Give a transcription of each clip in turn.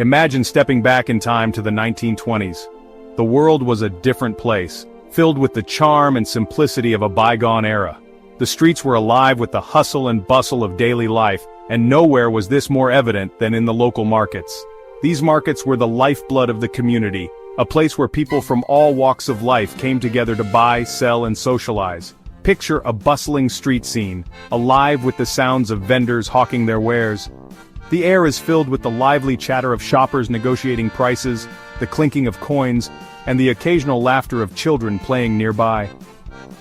Imagine stepping back in time to the 1920s. The world was a different place, filled with the charm and simplicity of a bygone era. The streets were alive with the hustle and bustle of daily life, and nowhere was this more evident than in the local markets. These markets were the lifeblood of the community, a place where people from all walks of life came together to buy, sell, and socialize. Picture a bustling street scene, alive with the sounds of vendors hawking their wares. The air is filled with the lively chatter of shoppers negotiating prices, the clinking of coins, and the occasional laughter of children playing nearby.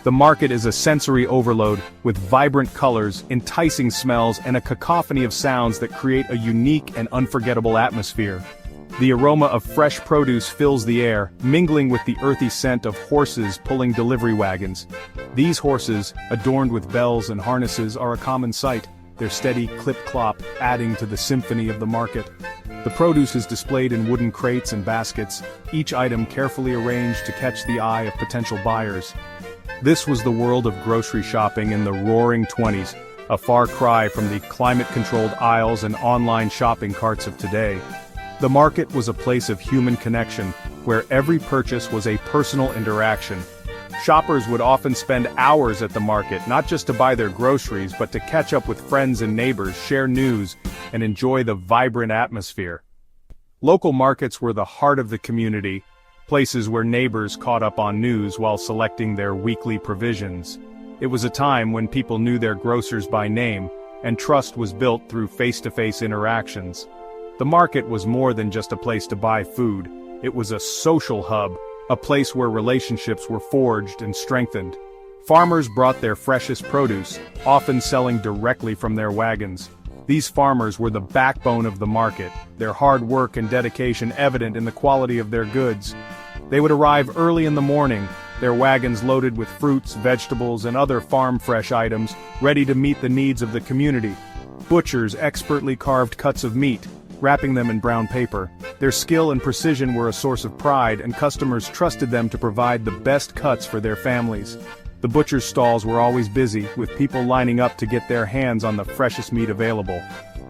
The market is a sensory overload, with vibrant colors, enticing smells, and a cacophony of sounds that create a unique and unforgettable atmosphere. The aroma of fresh produce fills the air, mingling with the earthy scent of horses pulling delivery wagons. These horses, adorned with bells and harnesses, are a common sight, their steady clip-clop adding to the symphony of the market. The produce is displayed in wooden crates and baskets, each item carefully arranged to catch the eye of potential buyers. This was the world of grocery shopping in the roaring 20s, a far cry from the climate-controlled aisles and online shopping carts of today. The market was a place of human connection, where every purchase was a personal interaction. Shoppers would often spend hours at the market, not just to buy their groceries, but to catch up with friends and neighbors, share news, and enjoy the vibrant atmosphere. Local markets were the heart of the community, places where neighbors caught up on news while selecting their weekly provisions. It was a time when people knew their grocers by name, and trust was built through face-to-face interactions. The market was more than just a place to buy food, it was a social hub, a place where relationships were forged and strengthened. Farmers brought their freshest produce, often selling directly from their wagons. These farmers were the backbone of the market, their hard work and dedication evident in the quality of their goods. They would arrive early in the morning, their wagons loaded with fruits, vegetables, and other farm-fresh items, ready to meet the needs of the community. Butchers expertly carved cuts of meat, wrapping them in brown paper. Their skill and precision were a source of pride, and customers trusted them to provide the best cuts for their families. The butcher's stalls were always busy, with people lining up to get their hands on the freshest meat available.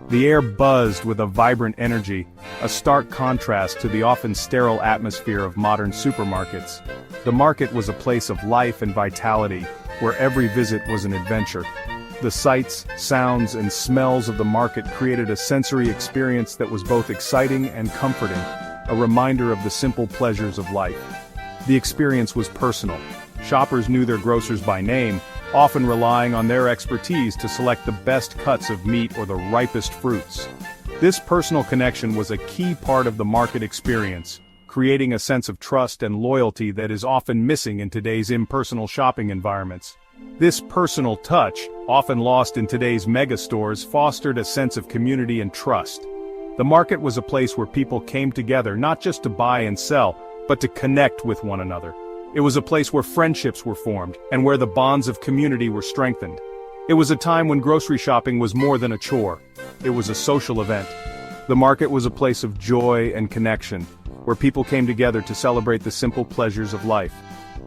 The air buzzed with a vibrant energy, a stark contrast to the often sterile atmosphere of modern supermarkets. The market was a place of life and vitality, where every visit was an adventure. The sights, sounds, and smells of the market created a sensory experience that was both exciting and comforting, a reminder of the simple pleasures of life. The experience was personal. Shoppers knew their grocers by name, often relying on their expertise to select the best cuts of meat or the ripest fruits. This personal connection was a key part of the market experience, creating a sense of trust and loyalty that is often missing in today's impersonal shopping environments. This personal touch, often lost in today's megastores, fostered a sense of community and trust. The market was a place where people came together not just to buy and sell, but to connect with one another. It was a place where friendships were formed, and where the bonds of community were strengthened. It was a time when grocery shopping was more than a chore. It was a social event. The market was a place of joy and connection, where people came together to celebrate the simple pleasures of life.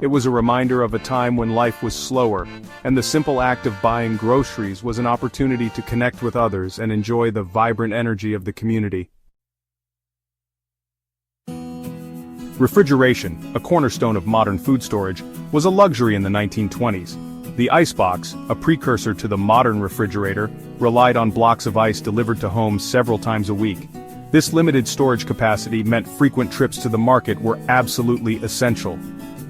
It was a reminder of a time when life was slower, and the simple act of buying groceries was an opportunity to connect with others and enjoy the vibrant energy of the community. Refrigeration, a cornerstone of modern food storage, was a luxury in the 1920s. The icebox, a precursor to the modern refrigerator, relied on blocks of ice delivered to homes several times a week. This limited storage capacity meant frequent trips to the market were absolutely essential.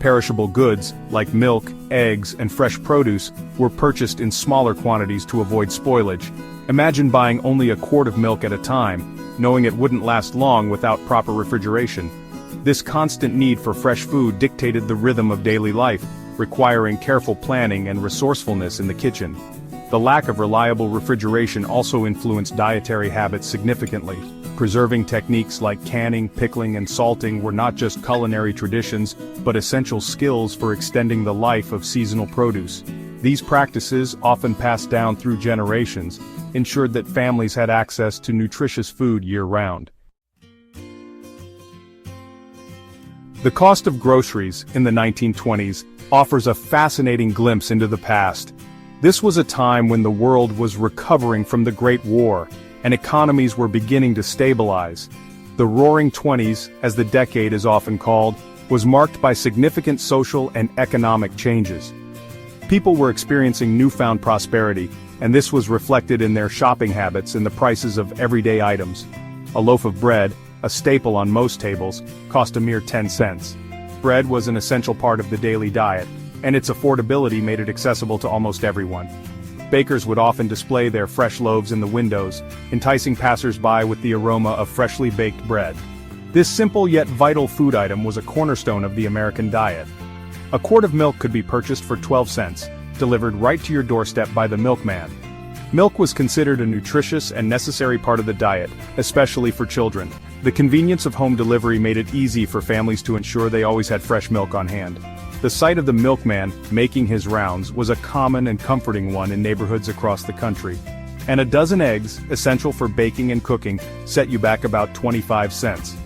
Perishable goods, like milk, eggs, and fresh produce, were purchased in smaller quantities to avoid spoilage. Imagine buying only a quart of milk at a time, knowing it wouldn't last long without proper refrigeration. This constant need for fresh food dictated the rhythm of daily life, requiring careful planning and resourcefulness in the kitchen. The lack of reliable refrigeration also influenced dietary habits significantly. Preserving techniques like canning, pickling, and salting were not just culinary traditions, but essential skills for extending the life of seasonal produce. These practices, often passed down through generations, ensured that families had access to nutritious food year-round. The cost of groceries in the 1920s offers a fascinating glimpse into the past. This was a time when the world was recovering from the Great War, and economies were beginning to stabilize. The Roaring Twenties, as the decade is often called, was marked by significant social and economic changes. People were experiencing newfound prosperity, and this was reflected in their shopping habits and the prices of everyday items. A loaf of bread, a staple on most tables, cost a mere 10 cents. Bread was an essential part of the daily diet, and its affordability made it accessible to almost everyone. Bakers would often display their fresh loaves in the windows, enticing passers-by with the aroma of freshly baked bread. This simple yet vital food item was a cornerstone of the American diet. A quart of milk could be purchased for 12 cents, delivered right to your doorstep by the milkman. Milk was considered a nutritious and necessary part of the diet, especially for children. The convenience of home delivery made it easy for families to ensure they always had fresh milk on hand. The sight of the milkman making his rounds was a common and comforting one in neighborhoods across the country. And a dozen eggs, essential for baking and cooking, set you back about 25 cents.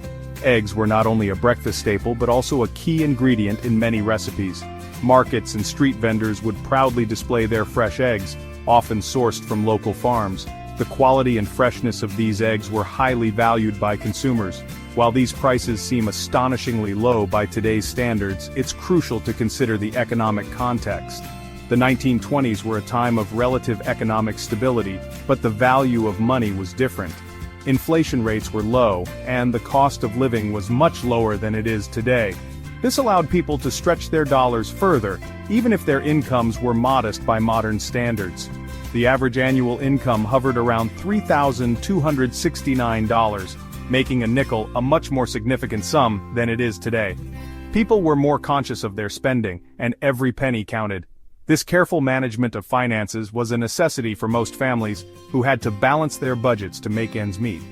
Eggs were not only a breakfast staple but also a key ingredient in many recipes. Markets and street vendors would proudly display their fresh eggs, often sourced from local farms. The quality and freshness of these eggs were highly valued by consumers. While these prices seem astonishingly low by today's standards, it's crucial to consider the economic context. The 1920s were a time of relative economic stability, but the value of money was different. Inflation rates were low, and the cost of living was much lower than it is today. This allowed people to stretch their dollars further, even if their incomes were modest by modern standards. The average annual income hovered around $3,269, making a nickel a much more significant sum than it is today. People were more conscious of their spending, and every penny counted. This careful management of finances was a necessity for most families, who had to balance their budgets to make ends meet.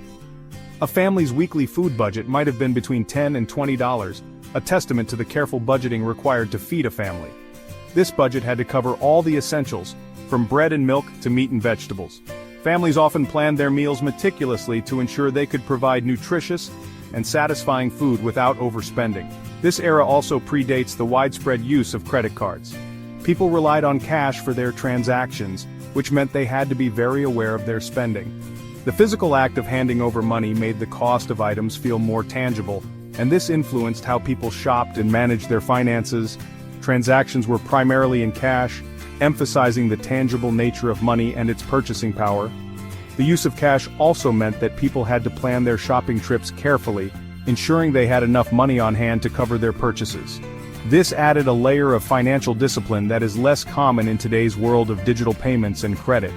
A family's weekly food budget might have been between $10 and $20, a testament to the careful budgeting required to feed a family. This budget had to cover all the essentials, from bread and milk to meat and vegetables. Families often planned their meals meticulously to ensure they could provide nutritious and satisfying food without overspending. This era also predates the widespread use of credit cards. People relied on cash for their transactions, which meant they had to be very aware of their spending. The physical act of handing over money made the cost of items feel more tangible, and this influenced how people shopped and managed their finances. Transactions were primarily in cash, emphasizing the tangible nature of money and its purchasing power. The use of cash also meant that people had to plan their shopping trips carefully, ensuring they had enough money on hand to cover their purchases. This added a layer of financial discipline that is less common in today's world of digital payments and credit.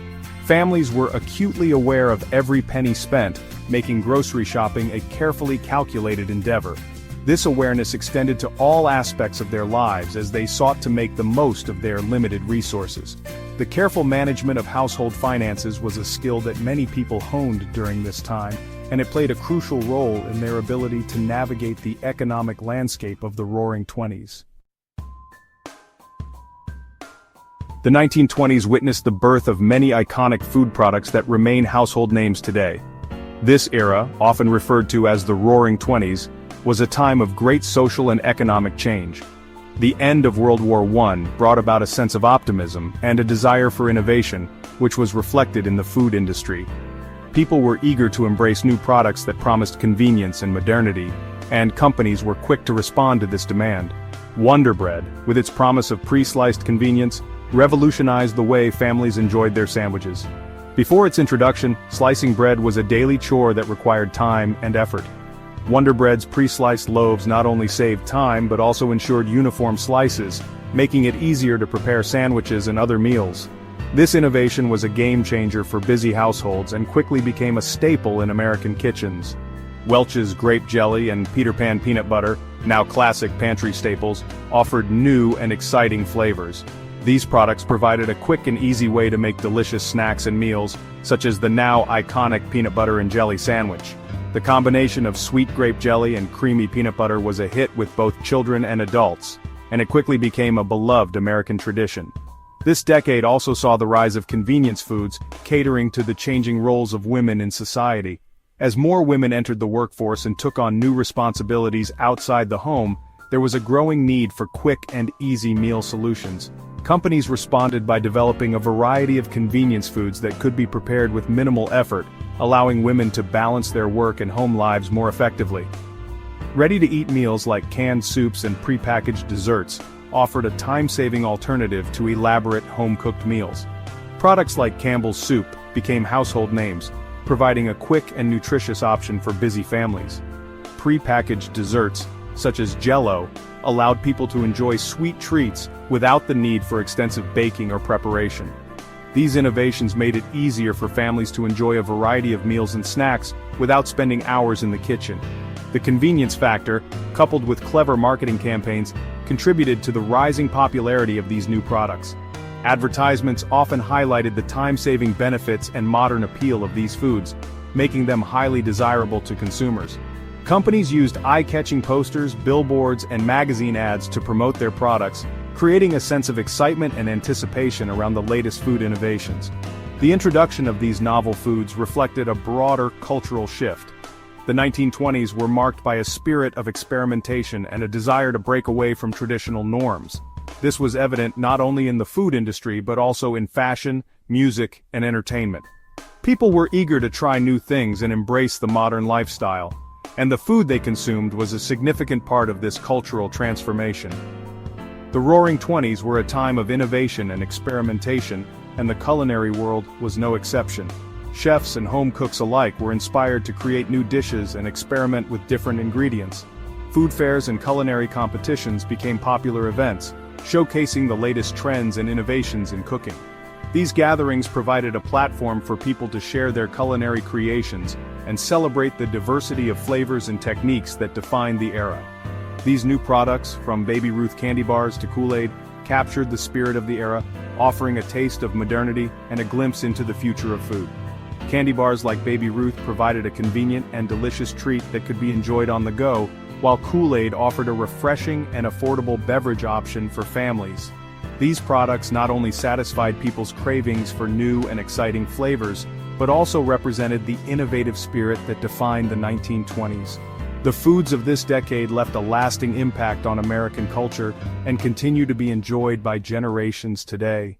Families were acutely aware of every penny spent, making grocery shopping a carefully calculated endeavor. This awareness extended to all aspects of their lives as they sought to make the most of their limited resources. The careful management of household finances was a skill that many people honed during this time, and it played a crucial role in their ability to navigate the economic landscape of the Roaring Twenties. The 1920s witnessed the birth of many iconic food products that remain household names today. This era, often referred to as the Roaring Twenties, was a time of great social and economic change. The end of World War I brought about a sense of optimism and a desire for innovation, which was reflected in the food industry. People were eager to embrace new products that promised convenience and modernity, and companies were quick to respond to this demand. Wonder Bread, with its promise of pre-sliced convenience, revolutionized the way families enjoyed their sandwiches. Before its introduction, slicing bread was a daily chore that required time and effort. Wonder Bread's pre-sliced loaves not only saved time but also ensured uniform slices, making it easier to prepare sandwiches and other meals. This innovation was a game-changer for busy households and quickly became a staple in American kitchens. Welch's grape jelly and Peter Pan peanut butter, now classic pantry staples, offered new and exciting flavors. These products provided a quick and easy way to make delicious snacks and meals, such as the now iconic peanut butter and jelly sandwich. The combination of sweet grape jelly and creamy peanut butter was a hit with both children and adults, and it quickly became a beloved American tradition. This decade also saw the rise of convenience foods, catering to the changing roles of women in society. As more women entered the workforce and took on new responsibilities outside the home, there was a growing need for quick and easy meal solutions. Companies responded by developing a variety of convenience foods that could be prepared with minimal effort, allowing women to balance their work and home lives more effectively. Ready-to-eat meals like canned soups and prepackaged desserts offered a time-saving alternative to elaborate home-cooked meals. Products like Campbell's Soup became household names, providing a quick and nutritious option for busy families. Prepackaged desserts, such as Jell-O, allowed people to enjoy sweet treats without the need for extensive baking or preparation. These innovations made it easier for families to enjoy a variety of meals and snacks without spending hours in the kitchen. The convenience factor, coupled with clever marketing campaigns, contributed to the rising popularity of these new products. Advertisements often highlighted the time-saving benefits and modern appeal of these foods, making them highly desirable to consumers. Companies used eye-catching posters, billboards, and magazine ads to promote their products, creating a sense of excitement and anticipation around the latest food innovations. The introduction of these novel foods reflected a broader cultural shift. The 1920s were marked by a spirit of experimentation and a desire to break away from traditional norms. This was evident not only in the food industry but also in fashion, music, and entertainment. People were eager to try new things and embrace the modern lifestyle, and the food they consumed was a significant part of this cultural transformation. The Roaring Twenties were a time of innovation and experimentation, and the culinary world was no exception. Chefs and home cooks alike were inspired to create new dishes and experiment with different ingredients. Food fairs and culinary competitions became popular events, showcasing the latest trends and innovations in cooking. These gatherings provided a platform for people to share their culinary creations and celebrate the diversity of flavors and techniques that defined the era. These new products, from Baby Ruth candy bars to Kool-Aid, captured the spirit of the era, offering a taste of modernity and a glimpse into the future of food. Candy bars like Baby Ruth provided a convenient and delicious treat that could be enjoyed on the go, while Kool-Aid offered a refreshing and affordable beverage option for families. These products not only satisfied people's cravings for new and exciting flavors, but also represented the innovative spirit that defined the 1920s. The foods of this decade left a lasting impact on American culture and continue to be enjoyed by generations today.